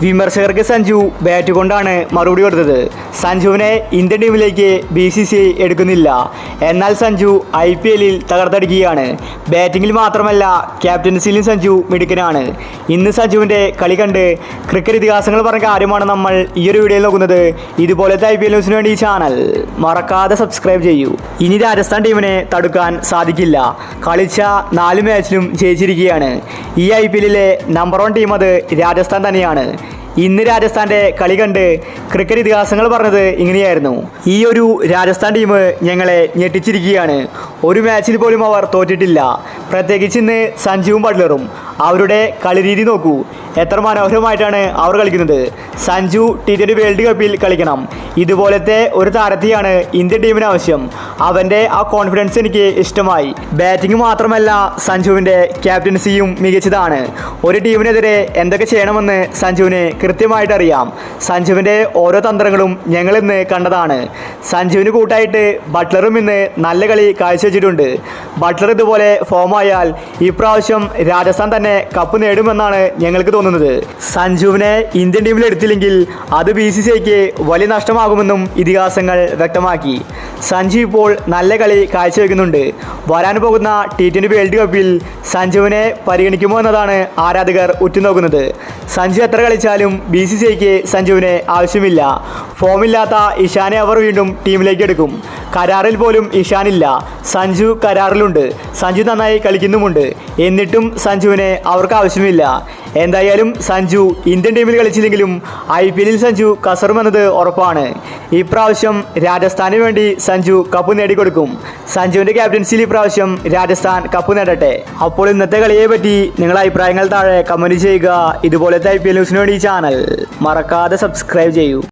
വിമർശകർക്ക് Sanju bat കൊണ്ടാണ് മറുപടി കൊടുത്തത്. സഞ്ജുവിനെ ഇന്ത്യൻ ടീമിലേക്ക് BCCI എടുക്കുന്നില്ല. എന്നാൽ സഞ്ജു IPLൽ തകർത്തടിക്കുകയാണ്. ബാറ്റിങ്ങിൽ മാത്രമല്ല ക്യാപ്റ്റൻസിയിലും സഞ്ജു മിടുക്കനാണ്. ഇന്ന് സഞ്ജുവിൻ്റെ കളി കണ്ട് ക്രിക്കറ്റ് ഇതിഹാസങ്ങൾ പറഞ്ഞ കാര്യമാണ് നമ്മൾ ഈ ഒരു വീഡിയോയിൽ നോക്കുന്നത്. ഇതുപോലത്തെ IPL ന്യൂസിന് വേണ്ടി ഈ ചാനൽ മറക്കാതെ സബ്സ്ക്രൈബ് ചെയ്യൂ. ഇനി രാജസ്ഥാൻ ടീമിനെ തടുക്കാൻ സാധിക്കില്ല. കളിച്ച 4 മാച്ചിലും ജയിച്ചിരിക്കുകയാണ്. ഈ IPLലെ നമ്പർ 1 ടീം അത് രാജസ്ഥാൻ തന്നെയാണ്. ഇന്ന് രാജസ്ഥാൻ്റെ കളി കണ്ട് ക്രിക്കറ്റ് ഇതിഹാസങ്ങൾ പറഞ്ഞത് ഇങ്ങനെയായിരുന്നു: ഈ ഒരു രാജസ്ഥാൻ ടീം ഞങ്ങളെ ഞെട്ടിച്ചിരിക്കുകയാണ്. ഒരു മാച്ചിൽ പോലും അവർ തോറ്റിട്ടില്ല. പ്രത്യേകിച്ച് ഇന്ന് സഞ്ജുവും ബട്ട്ലറും. അവരുടെ കളി രീതി നോക്കൂ, എത്ര മനോഹരമായിട്ടാണ് അവർ കളിക്കുന്നത്. സഞ്ജു T20 വേൾഡ് കപ്പിൽ കളിക്കണം. ഇതുപോലത്തെ ഒരു താരത്തെയാണ് ഇന്ത്യൻ ടീമിന് ആവശ്യം. അവൻ്റെ ആ കോൺഫിഡൻസ് എനിക്ക് ഇഷ്ടമായി. ബാറ്റിംഗ് മാത്രമല്ല സഞ്ജുവിൻ്റെ ക്യാപ്റ്റൻസിയും മികച്ചതാണ്. ഒരു ടീമിനെതിരെ എന്തൊക്കെ ചെയ്യണമെന്ന് സഞ്ജുവിന് കൃത്യമായിട്ട് അറിയാം. സഞ്ജുവിൻ്റെ ഓരോ തന്ത്രങ്ങളും ഞങ്ങളിന്ന് കണ്ടതാണ്. സഞ്ജുവിന് കൂട്ടായിട്ട് ബട്ട്ലറും ഇന്ന് നല്ല കളി കാഴ്ചവെച്ചിട്ടുണ്ട്. ബട്ട്ലർ ഇതുപോലെ ഫോമായാൽ ഇപ്രാവശ്യം രാജസ്ഥാൻ തന്നെ കപ്പ് നേടുമെന്നാണ് ഞങ്ങൾക്ക് തോന്നുന്നത്. സഞ്ജുവിനെ ഇന്ത്യൻ ടീമിൽ എടുത്തില്ലെങ്കിൽ അത് BCCIക്ക് വലിയ നഷ്ടമാകുമെന്നും ഇതിഹാസങ്ങൾ വ്യക്തമാക്കി. സഞ്ജു ഇപ്പോൾ നല്ല കളി കാഴ്ചവെക്കുന്നുണ്ട്. വരാൻ പോകുന്ന T20 വേൾഡ് കപ്പിൽ സഞ്ജുവിനെ പരിഗണിക്കുമോ എന്നതാണ് ആരാധകർ ഉറ്റുനോക്കുന്നത്. സഞ്ജു എത്ര കളിച്ചാലും BCCIക്ക് സഞ്ജുവിനെ ആവശ്യമില്ല. ഫോമില്ലാത്ത ഇഷാനെ അവർ വീണ്ടും ടീമിലേക്ക് എടുക്കും. കരാറിൽ പോലും ഇഷാനില്ല. സഞ്ജു കരാറിലുണ്ട്. സഞ്ജു നന്നായി കളിക്കുന്നുമുണ്ട്. എന്നിട്ടും സഞ്ജുവിനെ അവർക്ക് ആവശ്യമില്ല. എന്തായാലും സഞ്ജു ഇന്ത്യൻ ടീമിൽ കളിച്ചില്ലെങ്കിലും IPLൽ സഞ്ജു കസറുമെന്നത് ഉറപ്പാണ്. ഇപ്രാവശ്യം രാജസ്ഥാന് വേണ്ടി സഞ്ജു കപ്പ് നേടിക്കൊടുക്കും. സഞ്ജുവിൻ്റെ ക്യാപ്റ്റൻസിയിൽ ഇപ്രാവശ്യം രാജസ്ഥാൻ കപ്പ് നേടട്ടെ. അപ്പോൾ ഇന്നത്തെ കളിയെ പറ്റി നിങ്ങളുടെ അഭിപ്രായങ്ങൾ താഴെ കമൻറ്റ് ചെയ്യുക. ഇതുപോലത്തെ IPL ന്യൂസിന് വേണ്ടി ഈ ചാനൽ മറക്കാതെ സബ്സ്ക്രൈബ് ചെയ്യൂ.